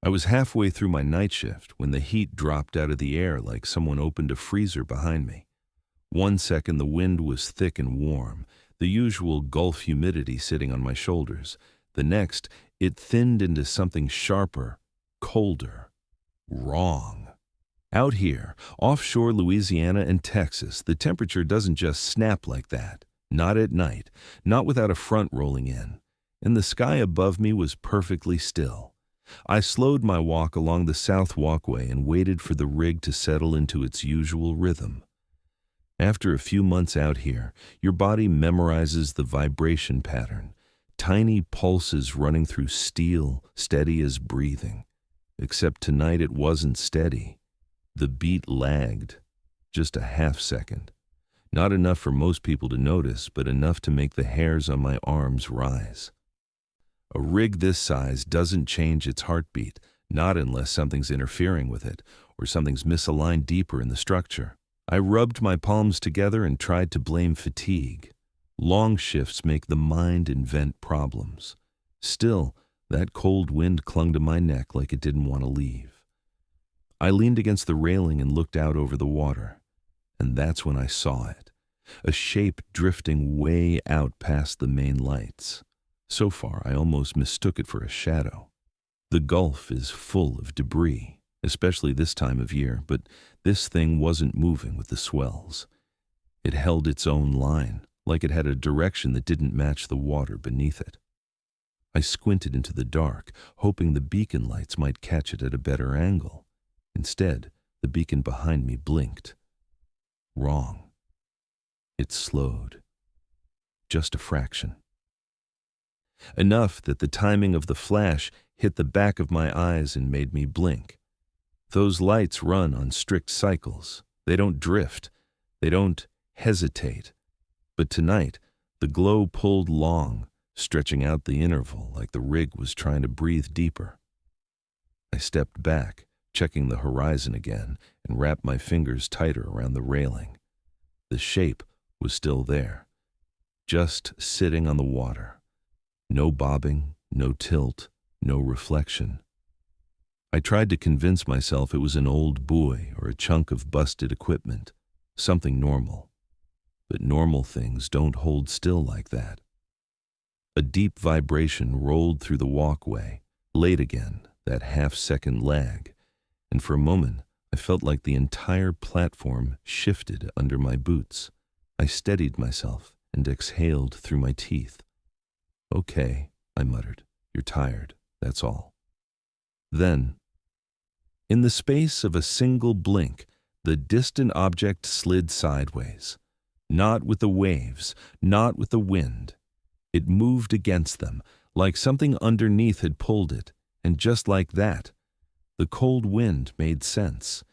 I was halfway through my night shift when the heat dropped out of the air like someone opened a freezer behind me. 1 second the wind was thick and warm, the usual Gulf humidity sitting on my shoulders. The next, it thinned into something sharper, colder, wrong. Out here, offshore Louisiana and Texas, the temperature doesn't just snap like that. Not at night, not without a front rolling in. And the sky above me was perfectly still. I slowed my walk along the south walkway and waited for the rig to settle into its usual rhythm. After a few months out here, your body memorizes the vibration pattern. Tiny pulses running through steel, steady as breathing. Except tonight it wasn't steady. The beat lagged, just a half second. Not enough for most people to notice, but enough to make the hairs on my arms rise. A rig this size doesn't change its heartbeat, not unless something's interfering with it, or something's misaligned deeper in the structure. I rubbed my palms together and tried to blame fatigue. Long shifts make the mind invent problems. Still, that cold wind clung to my neck like it didn't want to leave. I leaned against the railing and looked out over the water, and that's when I saw it, a shape drifting way out past the main lights. So far, I almost mistook it for a shadow. The Gulf is full of debris, especially this time of year, but this thing wasn't moving with the swells. It held its own line, like it had a direction that didn't match the water beneath it. I squinted into the dark, hoping the beacon lights might catch it at a better angle. Instead, the beacon behind me blinked. Wrong. It slowed. Just a fraction. Enough that the timing of the flash hit the back of my eyes and made me blink. Those lights run on strict cycles. They don't drift. They don't hesitate. But tonight, the glow pulled long, stretching out the interval like the rig was trying to breathe deeper. I stepped back, checking the horizon again, and wrapped my fingers tighter around the railing. The shape was still there, just sitting on the water. No bobbing, no tilt, no reflection. I tried to convince myself it was an old buoy or a chunk of busted equipment, something normal. But normal things don't hold still like that. A deep vibration rolled through the walkway, late again, that half-second lag, and for a moment I felt like the entire platform shifted under my boots. I steadied myself and exhaled through my teeth. "Okay," I muttered. "You're tired, that's all." Then, in the space of a single blink, the distant object slid sideways. Not with the waves, not with the wind. It moved against them, like something underneath had pulled it, and just like that, the cold wind made sense.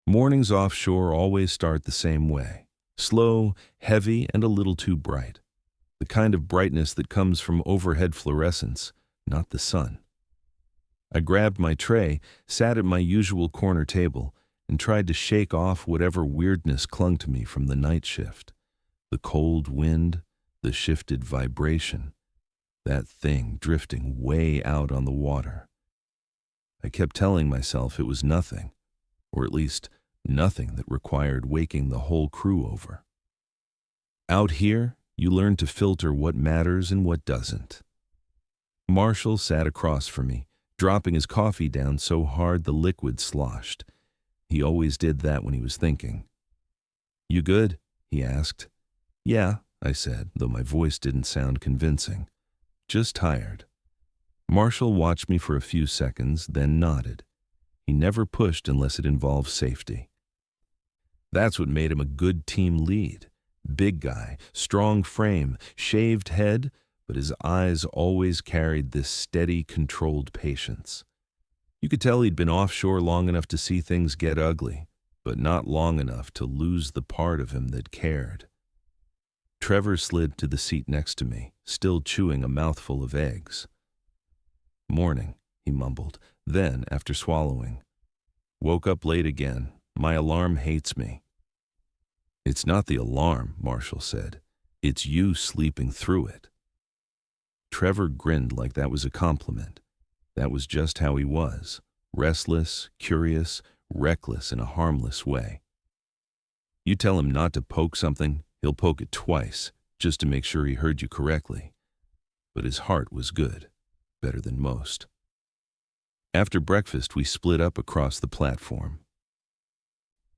Mornings offshore always start the same way. Slow, heavy, and a little too bright. The kind of brightness that comes from overhead fluorescence, not the sun. I grabbed my tray, sat at my usual corner table, and tried to shake off whatever weirdness clung to me from the night shift. The cold wind, the shifted vibration, that thing drifting way out on the water. I kept telling myself it was nothing, or at least nothing that required waking the whole crew over. Out here, you learn to filter what matters and what doesn't. Marshall sat across from me, dropping his coffee down so hard the liquid sloshed. He always did that when he was thinking. "You good?" he asked. "Yeah," I said, though my voice didn't sound convincing. "Just tired." Marshall watched me for a few seconds, then nodded. He never pushed unless it involved safety. That's what made him a good team lead. Big guy, strong frame, shaved head, but his eyes always carried this steady, controlled patience. You could tell he'd been offshore long enough to see things get ugly, but not long enough to lose the part of him that cared. Trevor slid to the seat next to me, still chewing a mouthful of eggs. "Morning," he mumbled. Then, after swallowing, "Woke up late again. My alarm hates me." "It's not the alarm," Marshall said. "It's you sleeping through it." Trevor grinned like that was a compliment. That was just how he was, restless, curious, reckless in a harmless way. You tell him not to poke something, he'll poke it twice, just to make sure he heard you correctly. But his heart was good, better than most. After breakfast, we split up across the platform.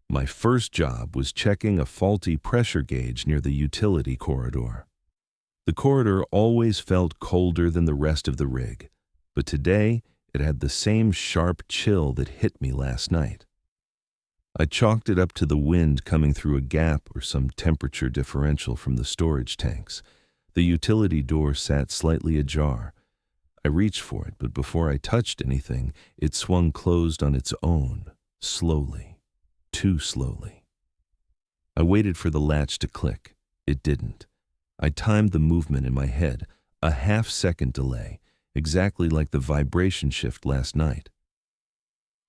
My first job was checking a faulty pressure gauge near the utility corridor. The corridor always felt colder than the rest of the rig, but today it had the same sharp chill that hit me last night. I chalked it up to the wind coming through a gap or some temperature differential from the storage tanks. The utility door sat slightly ajar. I reached for it, but before I touched anything, it swung closed on its own, slowly, too slowly. I waited for the latch to click. It didn't. I timed the movement in my head, a half-second delay, exactly like the vibration shift last night.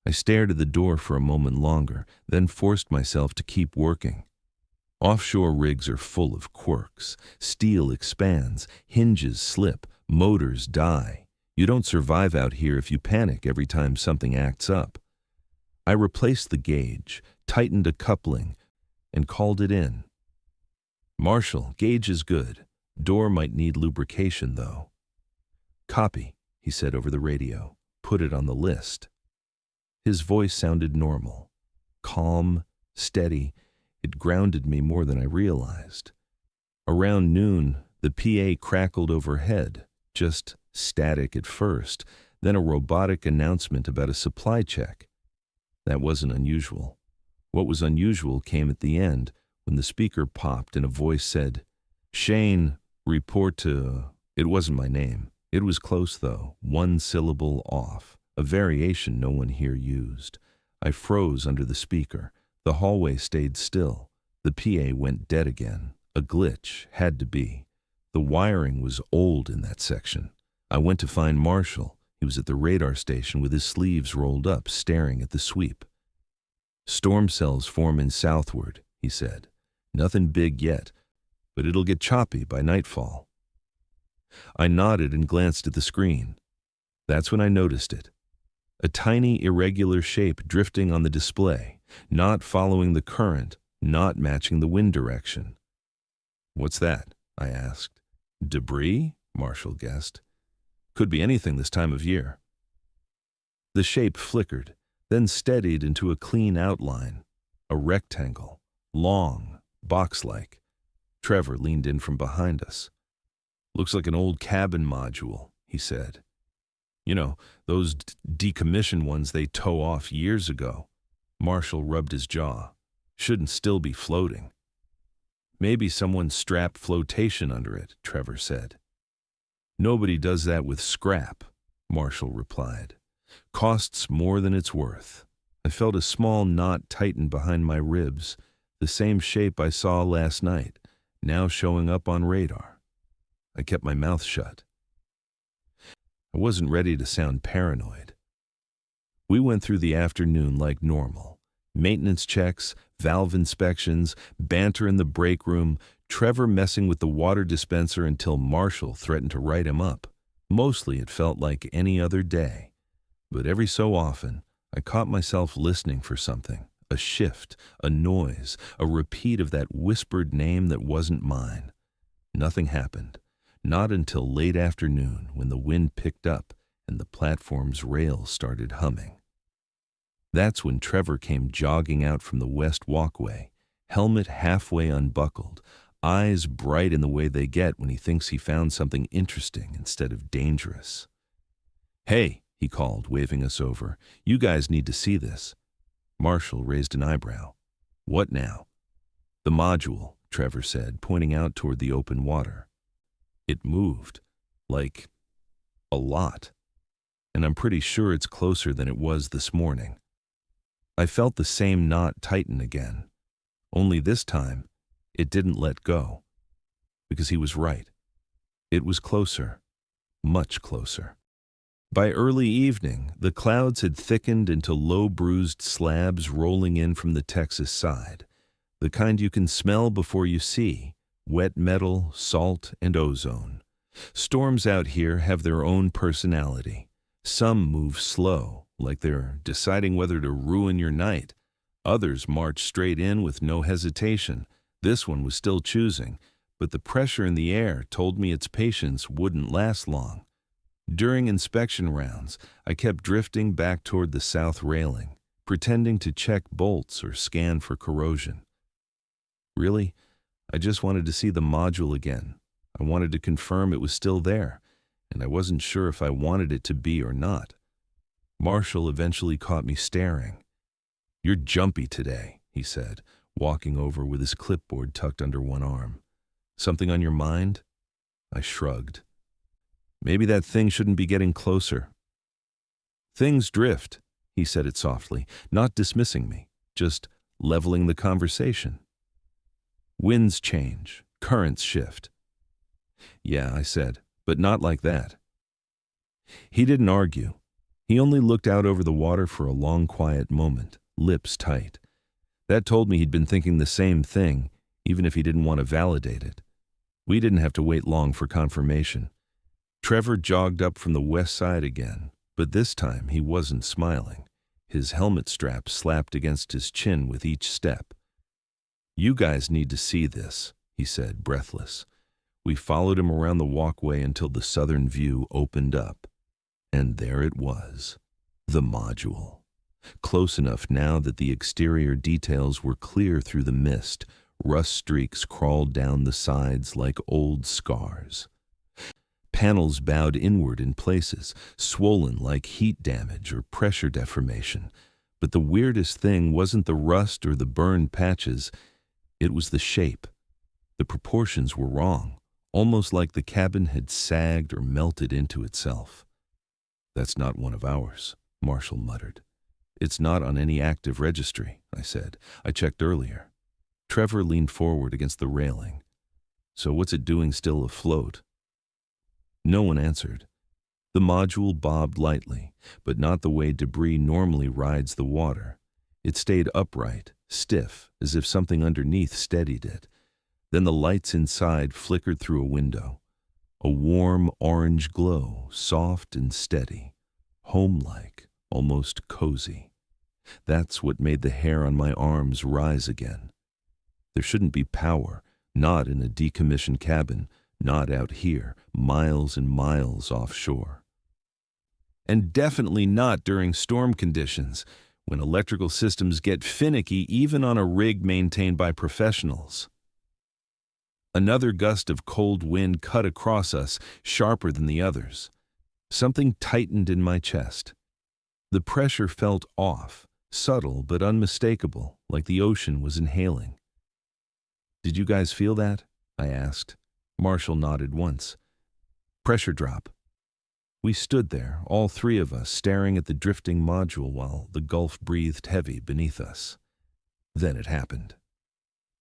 I stared at the door for a moment longer, then forced myself to keep working. Offshore rigs are full of quirks. Steel expands, hinges slip, motors die. You don't survive out here if you panic every time something acts up. I replaced the gauge, tightened a coupling, and called it in. "Marshall, gauge is good. Door might need lubrication, though." "Copy," he said over the radio. "Put it on the list." His voice sounded normal, calm, steady. It grounded me more than I realized. Around noon, the PA crackled overhead, just static at first, then a robotic announcement about a supply check. That wasn't unusual. What was unusual came at the end, when the speaker popped and a voice said, "Shane, report to..." It wasn't my name. It was close, though, one syllable off, a variation no one here used. I froze under the speaker. The hallway stayed still. The PA went dead again. A glitch, had to be. The wiring was old in that section. I went to find Marshall. He was at the radar station with his sleeves rolled up, staring at the sweep. "Storm cells forming southward," he said. "Nothing big yet, but it'll get choppy by nightfall." I nodded and glanced at the screen. That's when I noticed it. A tiny irregular shape drifting on the display, not following the current, not matching the wind direction. "What's that?" I asked. "Debris?" Marshall guessed. "Could be anything this time of year." The shape flickered, then steadied into a clean outline, a rectangle, long, box-like. Trevor leaned in from behind us. "Looks like an old cabin module," he said. "You know, those decommissioned ones they tow off years ago." Marshall rubbed his jaw. "Shouldn't still be floating." "Maybe someone strapped flotation under it," Trevor said. "Nobody does that with scrap," Marshall replied. "Costs more than it's worth." I felt a small knot tighten behind my ribs, the same shape I saw last night, now showing up on radar. I kept my mouth shut. I wasn't ready to sound paranoid. We went through the afternoon like normal. Maintenance checks, valve inspections, banter in the break room, Trevor messing with the water dispenser until Marshall threatened to write him up. Mostly it felt like any other day. But every so often, I caught myself listening for something, a shift, a noise, a repeat of that whispered name that wasn't mine. Nothing happened. Not until late afternoon when the wind picked up and the platform's rails started humming. That's when Trevor came jogging out from the west walkway, helmet halfway unbuckled, eyes bright in the way they get when he thinks he found something interesting instead of dangerous. "Hey," he called, waving us over. "You guys need to see this." Marshall raised an eyebrow. "What now?" "The module," Trevor said, pointing out toward the open water. It moved. Like a lot. And I'm pretty sure it's closer than it was this morning. I felt the same knot tighten again. Only this time, it didn't let go. Because he was right. It was closer. Much closer. By early evening, the clouds had thickened into low bruised slabs rolling in from the Texas side. The kind you can smell before you see. Wet metal, salt, and ozone. Storms out here have their own personality. Some move slow, like they're deciding whether to ruin your night. Others march straight in with no hesitation. This one was still choosing, but the pressure in the air told me its patience wouldn't last long. During inspection rounds, I kept drifting back toward the south railing, pretending to check bolts or scan for corrosion. Really, I just wanted to see the module again. I wanted to confirm it was still there, and I wasn't sure if I wanted it to be or not. Marshall eventually caught me staring. "You're jumpy today," he said, walking over with his clipboard tucked under one arm. "Something on your mind?" I shrugged. "Maybe that thing shouldn't be getting closer." "Things drift," he said it softly, not dismissing me, just leveling the conversation. "Winds change, currents shift." "Yeah," I said, "but not like that." He didn't argue. He only looked out over the water for a long, quiet moment, lips tight. That told me he'd been thinking the same thing, even if he didn't want to validate it. We didn't have to wait long for confirmation. Trevor jogged up from the west side again, but this time he wasn't smiling. His helmet strap slapped against his chin with each step. "You guys need to see this," he said, breathless. We followed him around the walkway until the southern view opened up. And there it was, the module. Close enough now that the exterior details were clear through the mist. Rust streaks crawled down the sides like old scars. Panels bowed inward in places, swollen like heat damage or pressure deformation. But the weirdest thing wasn't the rust or the burned patches. It was the shape. The proportions were wrong, almost like the cabin had sagged or melted into itself. "That's not one of ours," Marshall muttered. "It's not on any active registry," I said. "I checked earlier." Trevor leaned forward against the railing. "So what's it doing still afloat?" No one answered. The module bobbed lightly, but not the way debris normally rides the water. It stayed upright, stiff, as if something underneath steadied it. Then the lights inside flickered through a window. A warm orange glow, soft and steady, home-like, almost cozy. That's what made the hair on my arms rise again. There shouldn't be power, not in a decommissioned cabin, not out here, miles and miles offshore. And definitely not during storm conditions, when electrical systems get finicky even on a rig maintained by professionals. Another gust of cold wind cut across us, sharper than the others. Something tightened in my chest. The pressure felt off, subtle but unmistakable, like the ocean was inhaling. "Did you guys feel that?" I asked. Marshall nodded once. "Pressure drop." We stood there, all three of us, staring at the drifting module while the Gulf breathed heavy beneath us. Then it happened.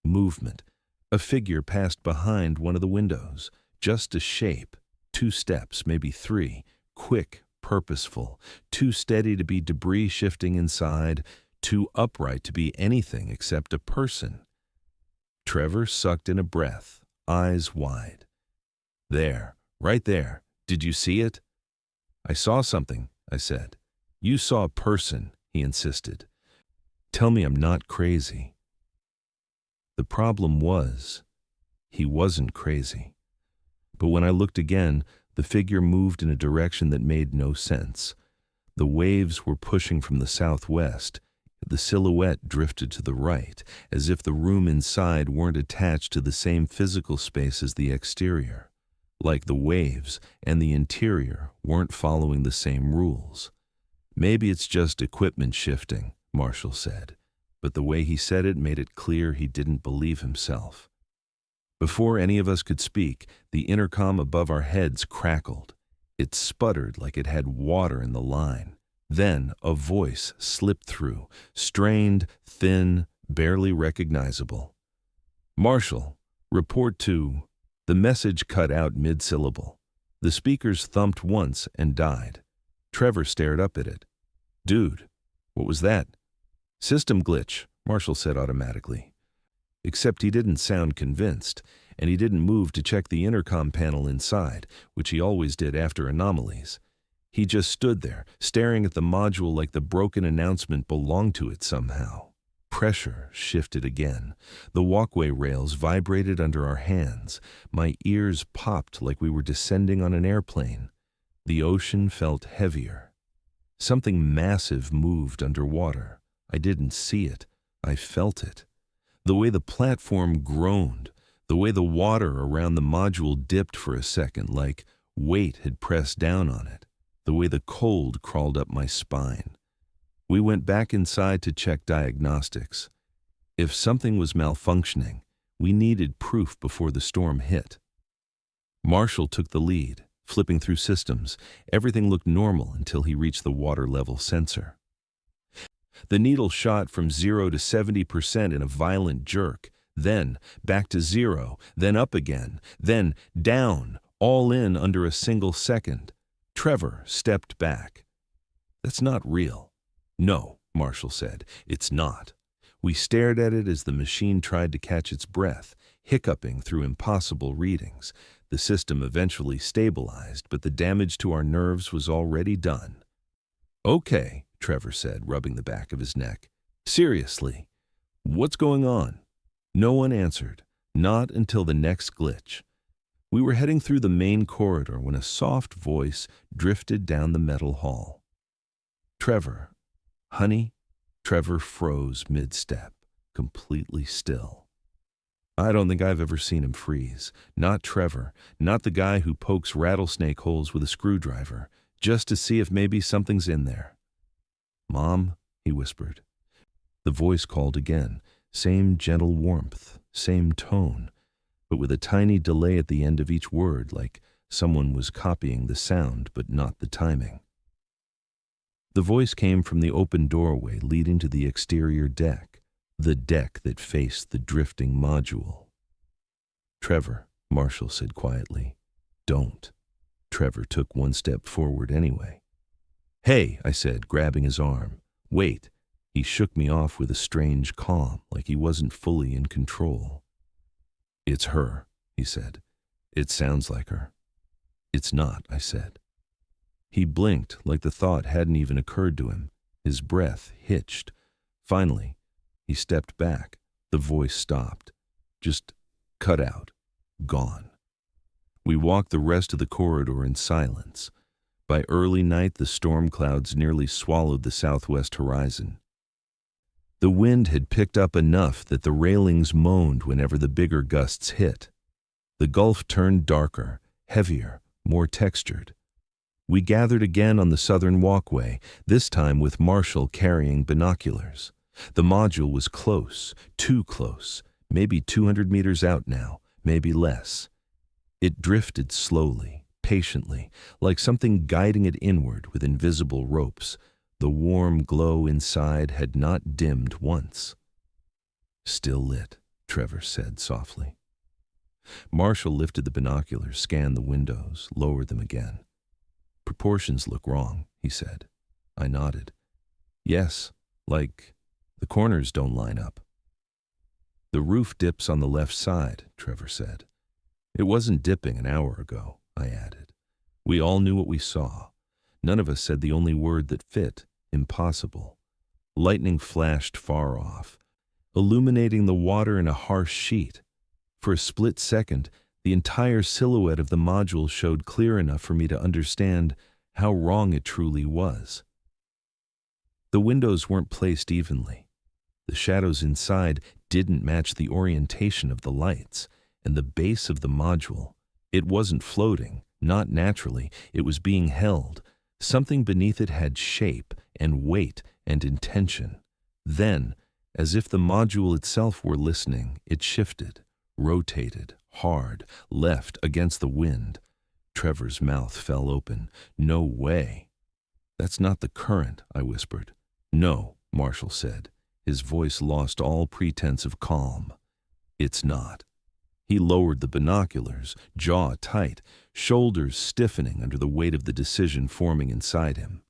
Movement. A figure passed behind one of the windows. Just a shape. 2 steps, maybe 3. Quick, purposeful. Too steady to be debris shifting inside. Too upright to be anything except a person. Trevor sucked in a breath, eyes wide. "There, right there. Did you see it?" "I saw something," I said. "You saw a person," he insisted. "Tell me I'm not crazy." The problem was, he wasn't crazy. But when I looked again, the figure moved in a direction that made no sense. The waves were pushing from the southwest. The silhouette drifted to the right, as if the room inside weren't attached to the same physical space as the exterior. Like the waves and the interior weren't following the same rules. "Maybe it's just equipment shifting," Marshall said. But the way he said it made it clear he didn't believe himself. Before any of us could speak, the intercom above our heads crackled. It sputtered like it had water in the line. Then a voice slipped through, strained, thin, barely recognizable. "Marshall, report to..." The message cut out mid-syllable. The speakers thumped once and died. Trevor stared up at it. "Dude, what was that?" "System glitch," Marshall said automatically. Except he didn't sound convinced, and he didn't move to check the intercom panel inside, which he always did after anomalies. He just stood there, staring at the module like the broken announcement belonged to it somehow. Pressure shifted again. The walkway rails vibrated under our hands. My ears popped like we were descending on an airplane. The ocean felt heavier. Something massive moved underwater. I didn't see it. I felt it. The way the platform groaned, the way the water around the module dipped for a second like weight had pressed down on it, the way the cold crawled up my spine. We went back inside to check diagnostics. If something was malfunctioning, we needed proof before the storm hit. Marshall took the lead, flipping through systems. Everything looked normal until he reached the water level sensor. The needle shot from 0 to 70% in a violent jerk, then back to 0, then up again, then down, all in under a single second. Trevor stepped back. "That's not real." "No," Marshall said, "it's not." We stared at it as the machine tried to catch its breath, hiccuping through impossible readings. The system eventually stabilized, but the damage to our nerves was already done. "Okay," Trevor said, rubbing the back of his neck. "Seriously, what's going on?" No one answered, not until the next glitch. We were heading through the main corridor when a soft voice drifted down the metal hall. "Trevor, honey?" Trevor froze mid-step, completely still. I don't think I've ever seen him freeze. Not Trevor, not the guy who pokes rattlesnake holes with a screwdriver, just to see if maybe something's in there. "Mom," he whispered. The voice called again, same gentle warmth, same tone, but with a tiny delay at the end of each word, like someone was copying the sound but not the timing. The voice came from the open doorway leading to the exterior deck, the deck that faced the drifting module. "Trevor," Marshall said quietly. "Don't." Trevor took one step forward anyway. "Hey," I said, grabbing his arm. "Wait." He shook me off with a strange calm, like he wasn't fully in control. "It's her," he said. "It sounds like her." "It's not," I said. He blinked like the thought hadn't even occurred to him. His breath hitched. Finally, he stepped back. The voice stopped. Just cut out. Gone. We walked the rest of the corridor in silence. By early night, the storm clouds nearly swallowed the southwest horizon. The wind had picked up enough that the railings moaned whenever the bigger gusts hit. The gulf turned darker, heavier, more textured. We gathered again on the southern walkway, this time with Marshall carrying binoculars. The module was close, too close, maybe 200 meters out now, maybe less. It drifted slowly, patiently, like something guiding it inward with invisible ropes. The warm glow inside had not dimmed once. "Still lit," Trevor said softly. Marshall lifted the binoculars, scanned the windows, lowered them again. "Proportions look wrong," he said. I nodded. "Yes, like the corners don't line up." "The roof dips on the left side," Trevor said. "It wasn't dipping an hour ago," I added. We all knew what we saw. None of us said the only word that fit: impossible. Lightning flashed far off, illuminating the water in a harsh sheet. For a split second, the entire silhouette of the module showed clear enough for me to understand how wrong it truly was. The windows weren't placed evenly. The shadows inside didn't match the orientation of the lights, and the base of the module, it wasn't floating, not naturally, it was being held. Something beneath it had shape and weight and intention. Then, as if the module itself were listening, it shifted, rotated, hard, left against the wind. Trevor's mouth fell open. "No way." "That's not the current," I whispered. "No," Marshall said. His voice lost all pretense of calm. "It's not." He lowered the binoculars, jaw tight, shoulders stiffening under the weight of the decision forming inside him.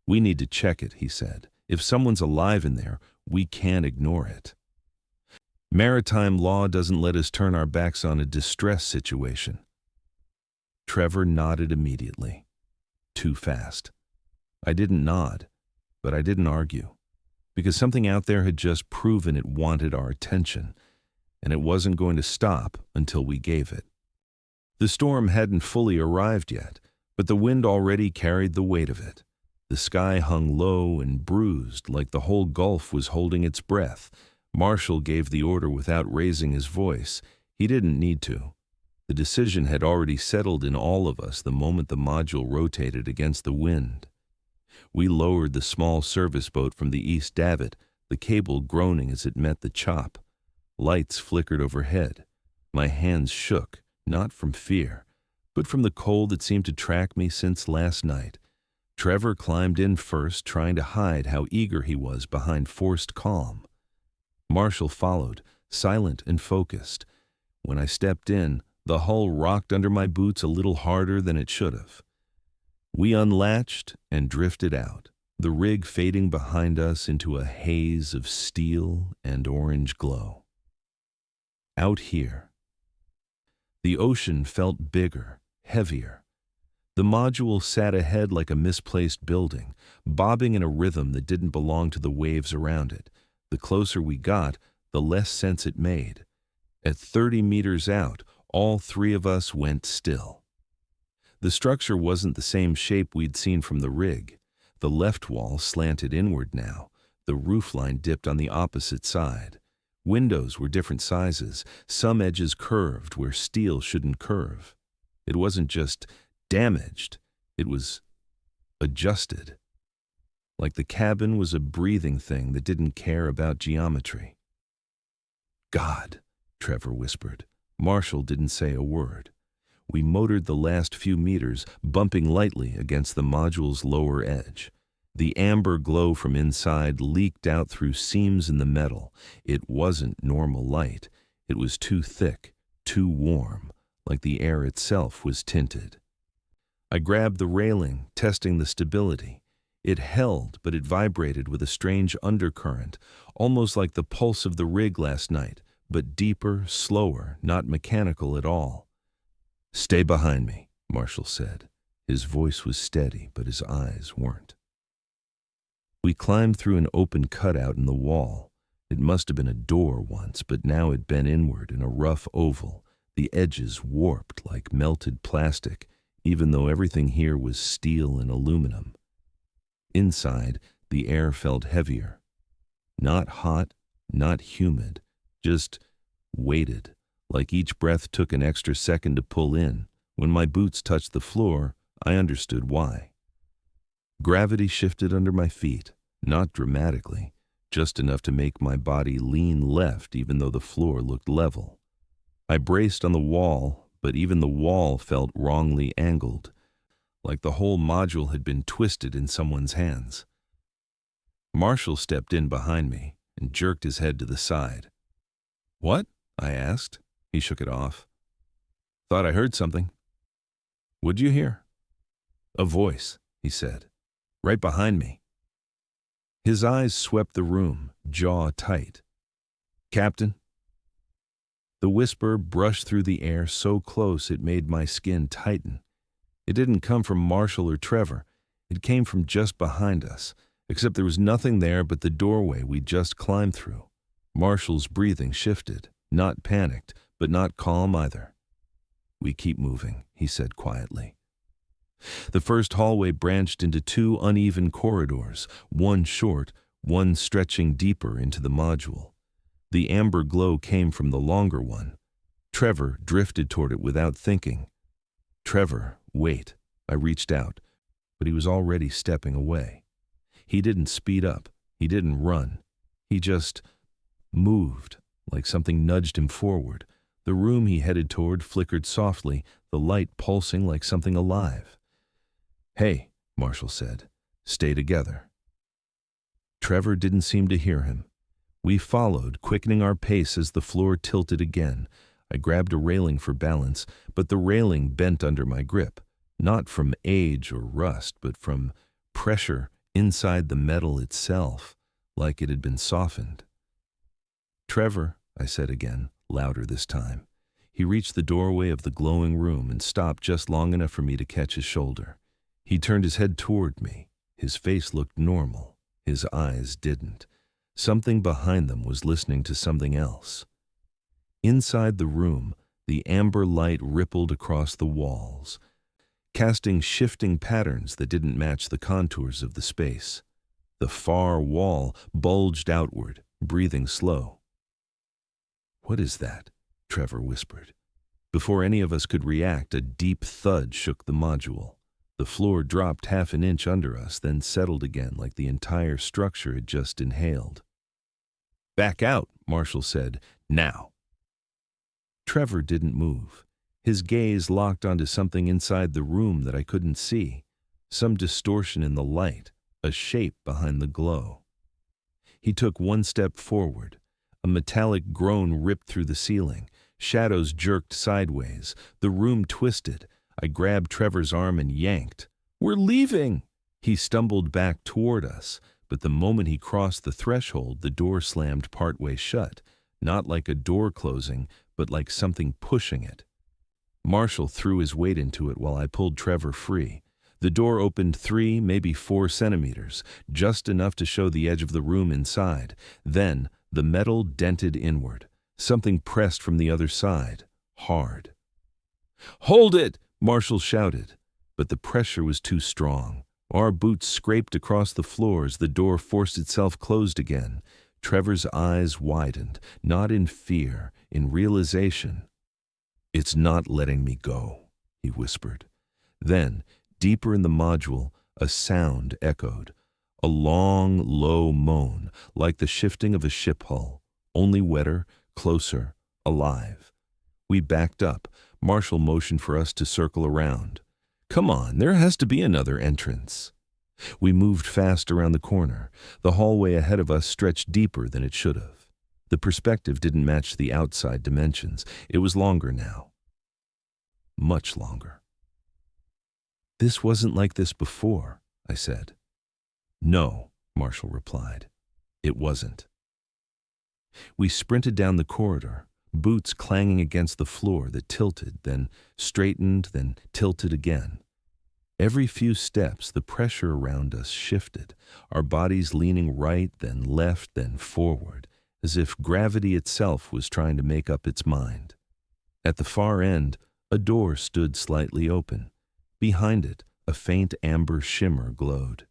"We need to check it," he said. "If someone's alive in there, we can't ignore it. Maritime law doesn't let us turn our backs on a distress situation." Trevor nodded immediately. too fast. I didn't nod, but I didn't argue, because something out there had just proven it wanted our attention, and it wasn't going to stop until we gave it. The storm hadn't fully arrived yet, but the wind already carried the weight of it. The sky hung low and bruised like the whole Gulf was holding its breath. Marshall gave the order without raising his voice. He didn't need to. The decision had already settled in all of us the moment the module rotated against the wind. We lowered the small service boat from the east davit, the cable groaning as it met the chop. Lights flickered overhead. My hands shook, not from fear, but from the cold that seemed to track me since last night. Trevor climbed in first, trying to hide how eager he was behind forced calm. Marshall followed, silent and focused. When I stepped in, the hull rocked under my boots a little harder than it should have. We unlatched and drifted out, the rig fading behind us into a haze of steel and orange glow. Out here, the ocean felt bigger, heavier. The module sat ahead like a misplaced building, bobbing in a rhythm that didn't belong to the waves around it. The closer we got, the less sense it made. At 30 meters out, all three of us went still. The structure wasn't the same shape we'd seen from the rig. The left wall slanted inward now. The roofline dipped on the opposite side. Windows were different sizes, some edges curved where steel shouldn't curve. It wasn't just damaged, it was adjusted. Like the cabin was a breathing thing that didn't care about geometry. "God," Trevor whispered. Marshall didn't say a word. We motored the last few meters, bumping lightly against the module's lower edge. The amber glow from inside leaked out through seams in the metal. It wasn't normal light. It was too thick, too warm, like the air itself was tinted. I grabbed the railing, testing the stability. It held, but it vibrated with a strange undercurrent, almost like the pulse of the rig last night, but deeper, slower, not mechanical at all. "Stay behind me," Marshall said. His voice was steady, but his eyes weren't. We climbed through an open cutout in the wall. It must have been a door once, but now it bent inward in a rough oval, the edges warped like melted plastic, even though everything here was steel and aluminum. Inside, the air felt heavier. Not hot, not humid, just weighted, like each breath took an extra second to pull in. When my boots touched the floor, I understood why. Gravity shifted under my feet, not dramatically, just enough to make my body lean left even though the floor looked level. I braced on the wall, but even the wall felt wrongly angled, like the whole module had been twisted in someone's hands. Marshall stepped in behind me and jerked his head to the side. "What?" I asked. He shook it off. "Thought I heard something." "What'd you hear?" "A voice," he said. "Right behind me." His eyes swept the room, jaw tight. "Captain?" The whisper brushed through the air so close it made my skin tighten. It didn't come from Marshall or Trevor. It came from just behind us, except there was nothing there but the doorway we'd just climbed through. Marshall's breathing shifted, not panicked, but not calm either. "We keep moving," he said quietly. The first hallway branched into two uneven corridors, one short, one stretching deeper into the module. The amber glow came from the longer one. Trevor drifted toward it without thinking. "Trevor, wait." I reached out, but he was already stepping away. He didn't speed up. He didn't run. He just moved, like something nudged him forward. The room he headed toward flickered softly, the light pulsing like something alive. "Hey," Marshall said. "Stay together." Trevor didn't seem to hear him. We followed, quickening our pace as the floor tilted again. I grabbed a railing for balance, but the railing bent under my grip, not from age or rust, but from pressure inside the metal itself, like it had been softened. "Trevor," I said again, louder this time. He reached the doorway of the glowing room and stopped just long enough for me to catch his shoulder. He turned his head toward me. His face looked normal. His eyes didn't. Something behind them was listening to something else. Inside the room, the amber light rippled across the walls, casting shifting patterns that didn't match the contours of the space. The far wall bulged outward, breathing slow. "What is that?" Trevor whispered. Before any of us could react, a deep thud shook the module. The floor dropped half an inch under us, then settled again like the entire structure had just inhaled. "Back out," Marshall said. "Now." Trevor didn't move. His gaze locked onto something inside the room that I couldn't see, some distortion in the light, a shape behind the glow. He took one step forward. A metallic groan ripped through the ceiling. Shadows jerked sideways. The room twisted. I grabbed Trevor's arm and yanked. "We're leaving!" He stumbled back toward us, but the moment he crossed the threshold, the door slammed partway shut, not like a door closing, but like something pushing it. Marshall threw his weight into it while I pulled Trevor free. The door opened 3, maybe 4 centimeters, just enough to show the edge of the room inside. Then, the metal dented inward. Something pressed from the other side, hard. "Hold it!" Marshall shouted, but the pressure was too strong. Our boots scraped across the floor as the door forced itself closed again. Trevor's eyes widened, not in fear, in realization. "It's not letting me go," he whispered. Then, deeper in the module, a sound echoed. A long, low moan, like the shifting of a ship hull, only wetter, closer, alive. We backed up. Marshall motioned for us to circle around. "Come on, there has to be another entrance." We moved fast around the corner. The hallway ahead of us stretched deeper than it should have. The perspective didn't match the outside dimensions. It was longer now. Much longer. "This wasn't like this before," I said. "No," Marshall replied. "It wasn't." We sprinted down the corridor, boots clanging against the floor that tilted, then straightened, then tilted again. Every few steps, the pressure around us shifted, our bodies leaning right, then left, then forward, as if gravity itself was trying to make up its mind. At the far end, a door stood slightly open. Behind it, a faint amber shimmer glowed.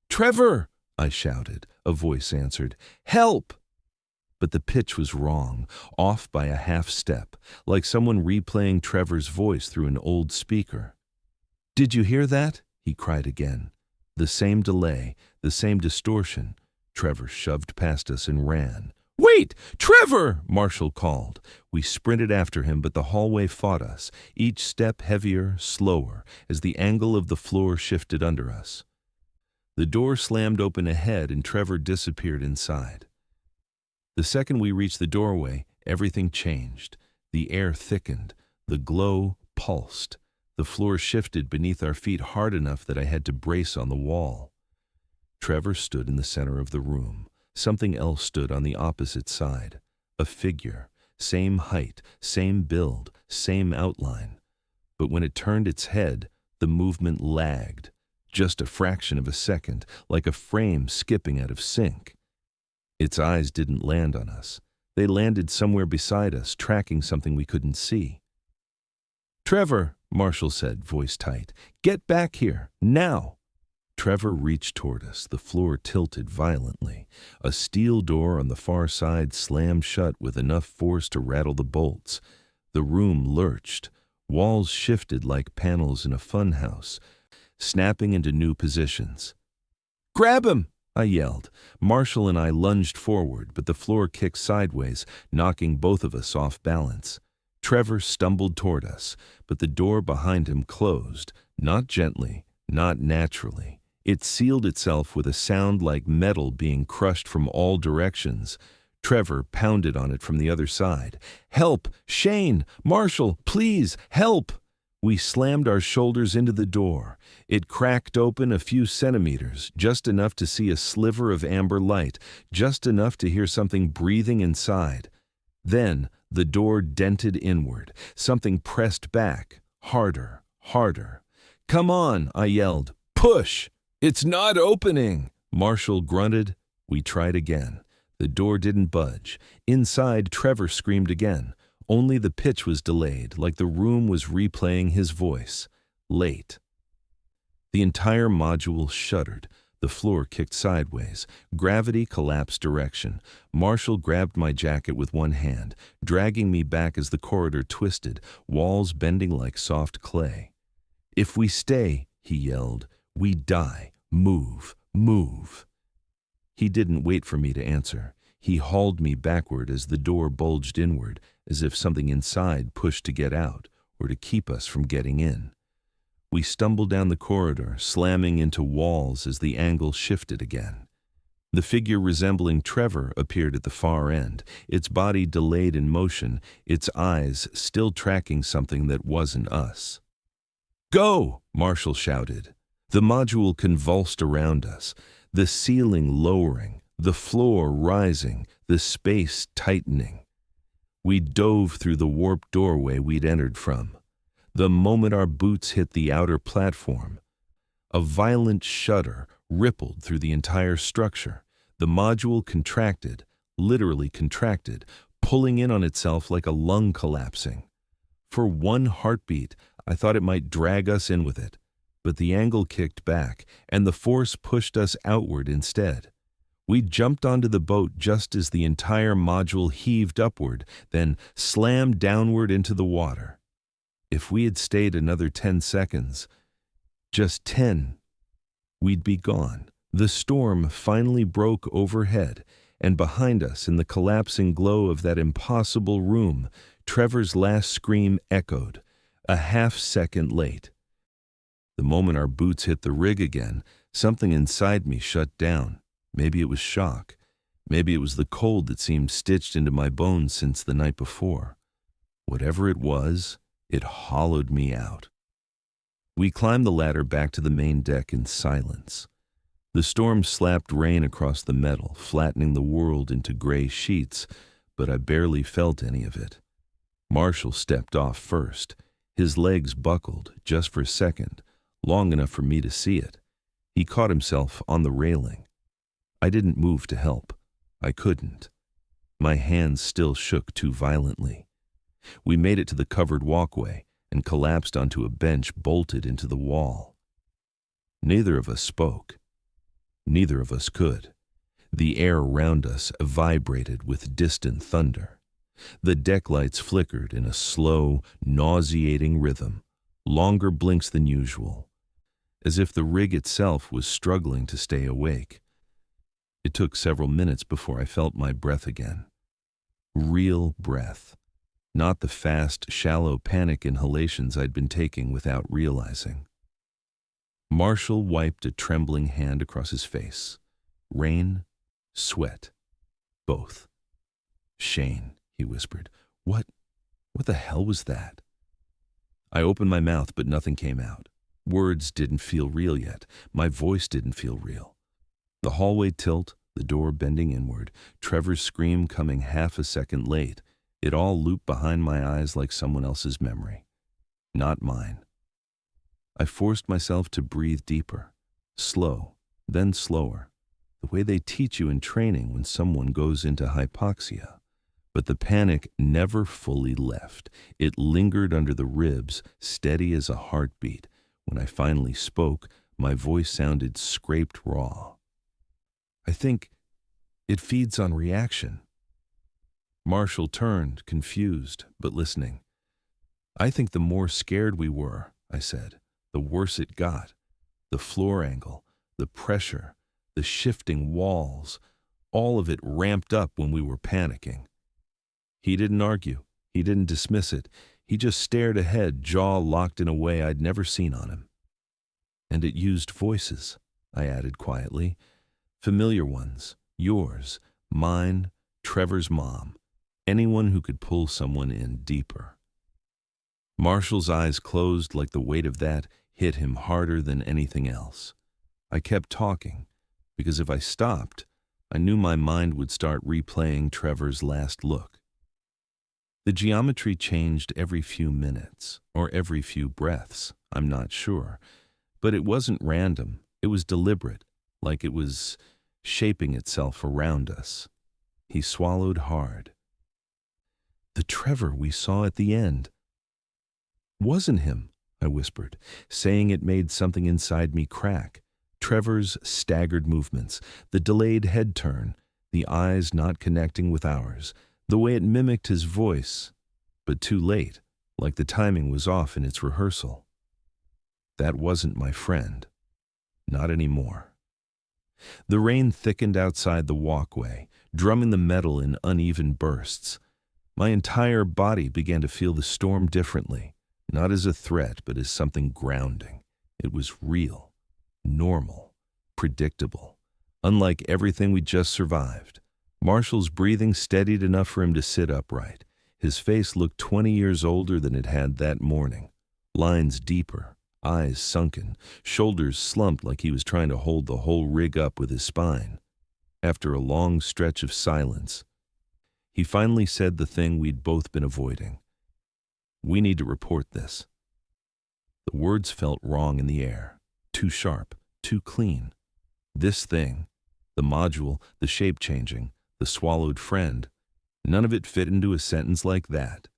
"Trevor!" I shouted. A voice answered. "Help!" But the pitch was wrong, off by a half step, like someone replaying Trevor's voice through an old speaker. "Did you hear that?" he cried again. The same delay, the same distortion. Trevor shoved past us and ran. "Wait! Trevor!" Marshall called. We sprinted after him, but the hallway fought us, each step heavier, slower, as the angle of the floor shifted under us. The door slammed open ahead and Trevor disappeared inside. The second we reached the doorway, everything changed. The air thickened. The glow pulsed. The floor shifted beneath our feet hard enough that I had to brace on the wall. Trevor stood in the center of the room. Something else stood on the opposite side. A figure, same height, same build, same outline. But when it turned its head, the movement lagged. Just a fraction of a second, like a frame skipping out of sync. Its eyes didn't land on us. They landed somewhere beside us, tracking something we couldn't see. "Trevor," Marshall said, voice tight. "Get back here, now!" Trevor reached toward us. The floor tilted violently. A steel door on the far side slammed shut with enough force to rattle the bolts. The room lurched. Walls shifted like panels in a funhouse, snapping into new positions. "Grab him!" I yelled. Marshall and I lunged forward, but the floor kicked sideways, knocking both of us off balance. Trevor stumbled toward us, but the door behind him closed, not gently, not naturally. It sealed itself with a sound like metal being crushed from all directions. Trevor pounded on it from the other side. "Help! Shane! Marshall! Please! Help!" We slammed our shoulders into the door. It cracked open a few centimeters, just enough to see a sliver of amber light, just enough to hear something breathing inside. Then the door dented inward. Something pressed back, harder, harder. "Come on," I yelled. "Push! It's not opening!" Marshall grunted. We tried again. The door didn't budge. Inside, Trevor screamed again. Only the pitch was delayed, like the room was replaying his voice. Late. The entire module shuddered. The floor kicked sideways. Gravity collapsed direction. Marshall grabbed my jacket with one hand, dragging me back as the corridor twisted, walls bending like soft clay. "If we stay," he yelled, "we die. Move, move." He didn't wait for me to answer. He hauled me backward as the door bulged inward, as if something inside pushed to get out or to keep us from getting in. We stumbled down the corridor, slamming into walls as the angle shifted again. The figure resembling Trevor appeared at the far end, its body delayed in motion, its eyes still tracking something that wasn't us. "Go!" Marshall shouted. The module convulsed around us, the ceiling lowering, the floor rising, the space tightening. We dove through the warped doorway we'd entered from. The moment our boots hit the outer platform, a violent shudder rippled through the entire structure. The module contracted, literally contracted, pulling in on itself like a lung collapsing. For one heartbeat, I thought it might drag us in with it, but the angle kicked back, and the force pushed us outward instead. We jumped onto the boat just as the entire module heaved upward, then slammed downward into the water. If we had stayed another 10 seconds, just 10, we'd be gone. The storm finally broke overhead, and behind us, in the collapsing glow of that impossible room, Trevor's last scream echoed, a half-second late. The moment our boots hit the rig again, something inside me shut down. Maybe it was shock. Maybe it was the cold that seemed stitched into my bones since the night before. Whatever it was, it hollowed me out. We climbed the ladder back to the main deck in silence. The storm slapped rain across the metal, flattening the world into gray sheets, but I barely felt any of it. Marshall stepped off first. His legs buckled, just for a second, long enough for me to see it. He caught himself on the railing. I didn't move to help. I couldn't. My hands still shook too violently. We made it to the covered walkway and collapsed onto a bench bolted into the wall. Neither of us spoke. Neither of us could. The air around us vibrated with distant thunder. The deck lights flickered in a slow, nauseating rhythm, longer blinks than usual, as if the rig itself was struggling to stay awake. It took several minutes before I felt my breath again. Real breath. Not the fast, shallow panic inhalations I'd been taking without realizing. Marshall wiped a trembling hand across his face. Rain, sweat, both. "Shane," he whispered. What the hell was that?" I opened my mouth, but nothing came out. Words didn't feel real yet. My voice didn't feel real. The hallway tilt, the door bending inward, Trevor's scream coming half a second late. It all looped behind my eyes like someone else's memory. Not mine. I forced myself to breathe deeper, slow, then slower, the way they teach you in training when someone goes into hypoxia. But the panic never fully left. It lingered under the ribs, steady as a heartbeat. When I finally spoke, my voice sounded scraped raw. "I think it feeds on reaction." Marshall turned, confused, but listening. "I think the more scared we were," I said, "the worse it got. The floor angle, the pressure, the shifting walls, all of it ramped up when we were panicking." He didn't argue. He didn't dismiss it. He just stared ahead, jaw locked in a way I'd never seen on him. "And it used voices," I added quietly. "Familiar ones. Yours, mine, Trevor's mom. Anyone who could pull someone in deeper." Marshall's eyes closed like the weight of that hit him harder than anything else. I kept talking, because if I stopped, I knew my mind would start replaying Trevor's last look. The geometry changed every few minutes, or every few breaths, I'm not sure. But it wasn't random. It was deliberate, like it was shaping itself around us. He swallowed hard. The Trevor we saw at the end. Wasn't him, I whispered, saying it made something inside me crack. Trevor's staggered movements, the delayed head turn, the eyes not connecting with ours, the way it mimicked his voice, but too late, like the timing was off in its rehearsal. That wasn't my friend. Not anymore. The rain thickened outside the walkway, drumming the metal in uneven bursts. My entire body began to feel the storm differently, not as a threat, but as something grounding. It was real, normal, predictable, unlike everything we just survived. Marshall's breathing steadied enough for him to sit upright. His face looked 20 years older than it had that morning. Lines deeper, eyes sunken, shoulders slumped like he was trying to hold the whole rig up with his spine. After a long stretch of silence, he finally said the thing we'd both been avoiding. "We need to report this." The words felt wrong in the air, too sharp, too clean. This thing, the module, the shape changing, the swallowed friend, none of it fit into a sentence like that.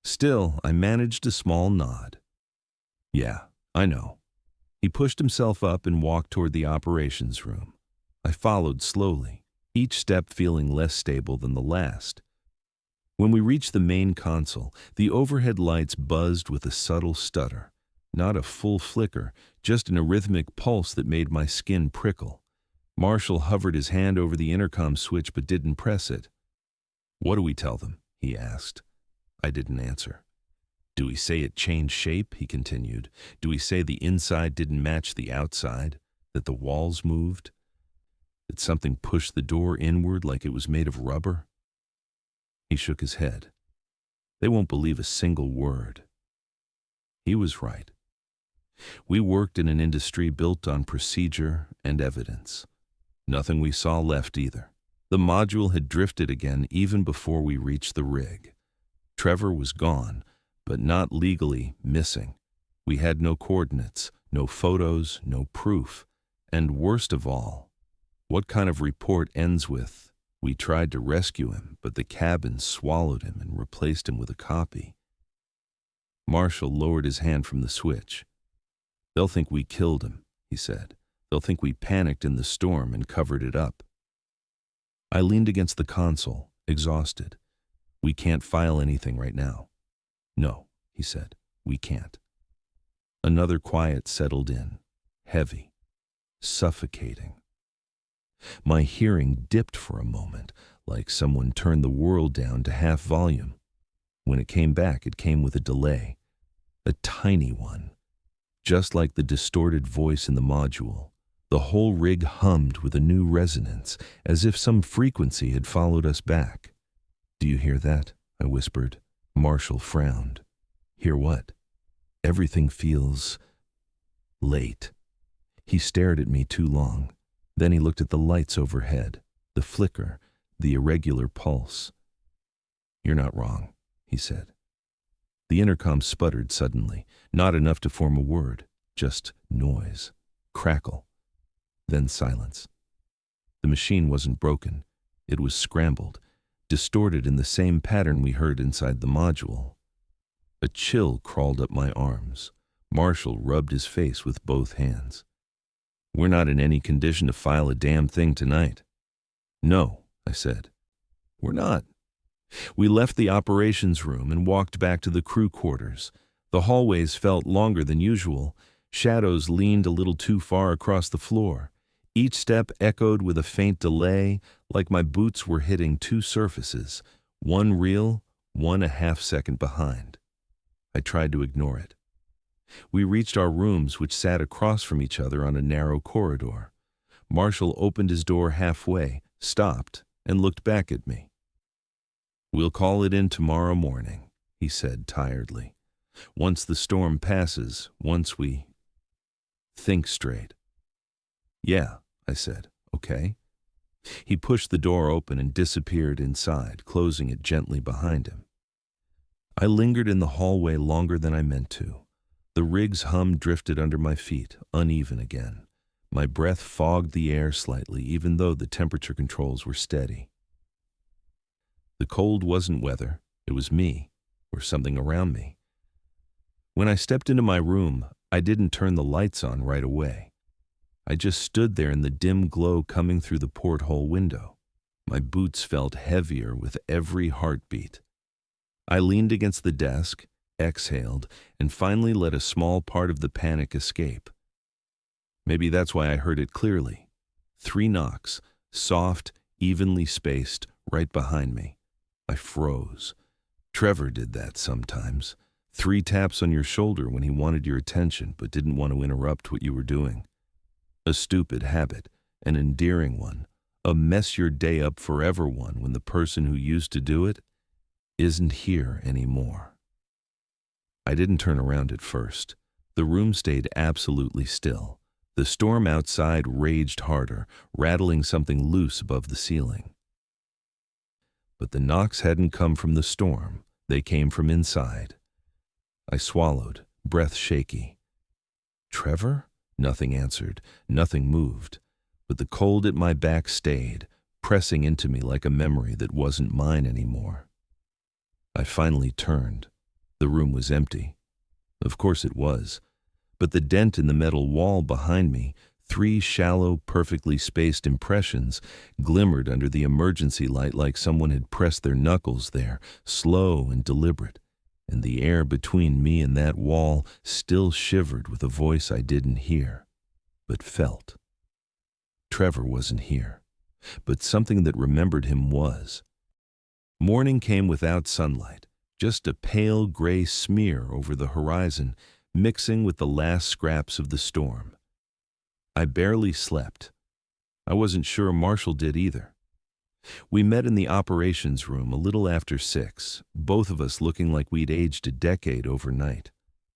Still, I managed a small nod. "Yeah, I know." He pushed himself up and walked toward the operations room. I followed slowly, each step feeling less stable than the last. When we reached the main console, the overhead lights buzzed with a subtle stutter. Not a full flicker, just an arrhythmic pulse that made my skin prickle. Marshall hovered his hand over the intercom switch but didn't press it. "What do we tell them?" he asked. I didn't answer. "Do we say it changed shape?" he continued. "Do we say the inside didn't match the outside? That the walls moved? That something pushed the door inward like it was made of rubber?" He shook his head. "They won't believe a single word." He was right. We worked in an industry built on procedure and evidence. Nothing we saw left either. The module had drifted again even before we reached the rig. Trevor was gone, but not legally missing. We had no coordinates, no photos, no proof. And worst of all, what kind of report ends with, "We tried to rescue him, but the cabin swallowed him and replaced him with a copy"? Marshall lowered his hand from the switch. "They'll think we killed him," he said. "They'll think we panicked in the storm and covered it up." I leaned against the console, exhausted. "We can't file anything right now." "No," he said, "we can't." Another quiet settled in, heavy, suffocating. My hearing dipped for a moment, like someone turned the world down to half volume. When it came back, it came with a delay, a tiny one. Just like the distorted voice in the module, the whole rig hummed with a new resonance, as if some frequency had followed us back. "Do you hear that?" I whispered. Marshall frowned. "Hear what?" "Everything feels late." He stared at me too long. Then he looked at the lights overhead, the flicker, the irregular pulse. "You're not wrong," he said. The intercom sputtered suddenly, not enough to form a word, just noise, crackle, then silence. The machine wasn't broken. It was scrambled, distorted in the same pattern we heard inside the module. A chill crawled up my arms. Marshall rubbed his face with both hands. "We're not in any condition to file a damn thing tonight." "No," I said. "We're not." We left the operations room and walked back to the crew quarters. The hallways felt longer than usual. Shadows leaned a little too far across the floor. Each step echoed with a faint delay, like my boots were hitting two surfaces, one real, one a half-second behind. I tried to ignore it. We reached our rooms, which sat across from each other on a narrow corridor. Marshall opened his door halfway, stopped, and looked back at me. "We'll call it in tomorrow morning," he said tiredly. "Once the storm passes, once we think straight." "Yeah," I said. "Okay." He pushed the door open and disappeared inside, closing it gently behind him. I lingered in the hallway longer than I meant to. The rig's hum drifted under my feet, uneven again. My breath fogged the air slightly, even though the temperature controls were steady. The cold wasn't weather, it was me, or something around me. When I stepped into my room, I didn't turn the lights on right away. I just stood there in the dim glow coming through the porthole window. My boots felt heavier with every heartbeat. I leaned against the desk, exhaled, and finally let a small part of the panic escape. Maybe that's why I heard it clearly. 3 knocks, soft, evenly spaced, right behind me. I froze. Trevor did that sometimes. 3 taps on your shoulder when he wanted your attention but didn't want to interrupt what you were doing. A stupid habit, an endearing one, a mess your day up forever one when the person who used to do it isn't here anymore. I didn't turn around at first. The room stayed absolutely still. The storm outside raged harder, rattling something loose above the ceiling. But the knocks hadn't come from the storm. They came from inside. I swallowed, breath shaky. Trevor? Nothing answered, nothing moved, but the cold at my back stayed, pressing into me like a memory that wasn't mine anymore. I finally turned. The room was empty. Of course it was, but the dent in the metal wall behind me, 3 shallow, perfectly spaced impressions, glimmered under the emergency light like someone had pressed their knuckles there, slow and deliberate. And the air between me and that wall still shivered with a voice I didn't hear, but felt. Trevor wasn't here, but something that remembered him was. Morning came without sunlight, just a pale gray smear over the horizon, mixing with the last scraps of the storm. I barely slept. I wasn't sure Marshall did either. We met in the operations room a little after 6, both of us looking like we'd aged a decade overnight.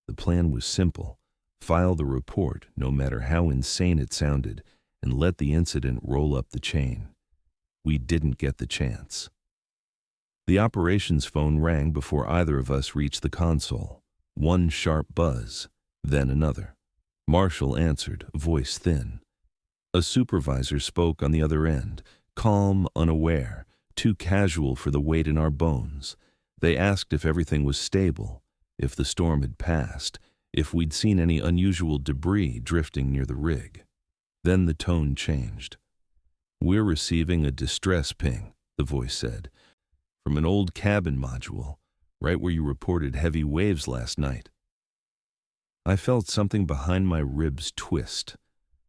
The plan was simple. File the report, no matter how insane it sounded, and let the incident roll up the chain. We didn't get the chance. The operations phone rang before either of us reached the console. One sharp buzz, then another. Marshall answered, voice thin. A supervisor spoke on the other end, calm, unaware, too casual for the weight in our bones. They asked if everything was stable, if the storm had passed, if we'd seen any unusual debris drifting near the rig. Then the tone changed. "We're receiving a distress ping," the voice said, "from an old cabin module, right where you reported heavy waves last night." I felt something behind my ribs twist.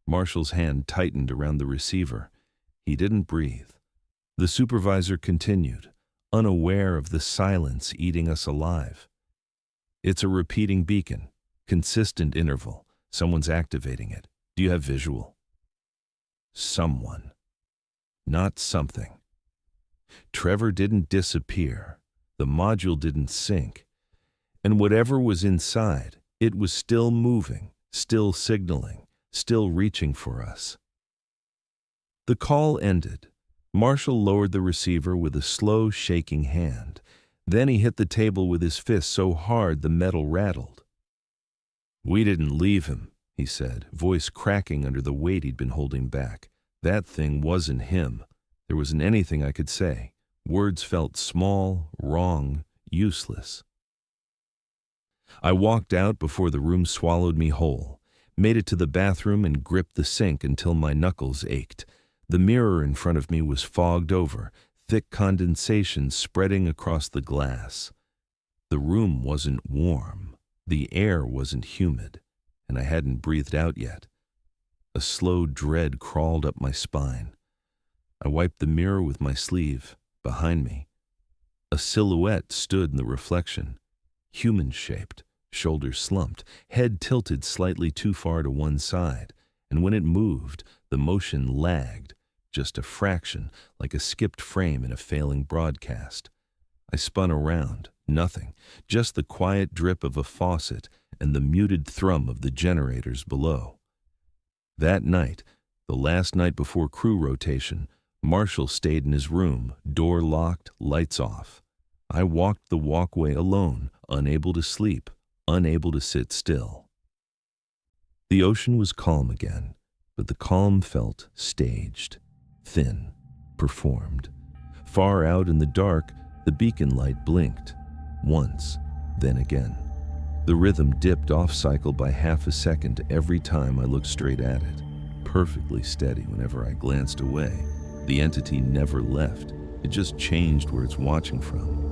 Marshall's hand tightened around the receiver. He didn't breathe. The supervisor continued, unaware of the silence eating us alive. "It's a repeating beacon, consistent interval. Someone's activating it. Do you have visual?" Someone. Not something. Trevor didn't disappear. The module didn't sink. And whatever was inside, it was still moving, still signaling, still reaching for us. The call ended. Marshall lowered the receiver with a slow, shaking hand. Then he hit the table with his fist so hard the metal rattled. "We didn't leave him," he said, voice cracking under the weight he'd been holding back. That thing wasn't him. There wasn't anything I could say. Words felt small, wrong, useless. I walked out before the room swallowed me whole, made it to the bathroom and gripped the sink until my knuckles ached. The mirror in front of me was fogged over, thick condensation spreading across the glass. The room wasn't warm. The air wasn't humid, and I hadn't breathed out yet. A slow dread crawled up my spine. I wiped the mirror with my sleeve. Behind me, a silhouette stood in the reflection, human-shaped, shoulders slumped, head tilted slightly too far to one side, and when it moved, the motion lagged, just a fraction, like a skipped frame in a failing broadcast. I spun around, nothing, just the quiet drip of a faucet and the muted thrum of the generators below. That night, the last night before crew rotation, Marshall stayed in his room, door locked, lights off. I walked the walkway alone, unable to sleep, unable to sit still. The ocean was calm again, but the calm felt staged, thin, performed. Far out in the dark, the beacon light blinked, once, then again. The rhythm dipped off cycle by half a second every time I looked straight at it, perfectly steady whenever I glanced away. The entity never left, it just changed where it's watching from.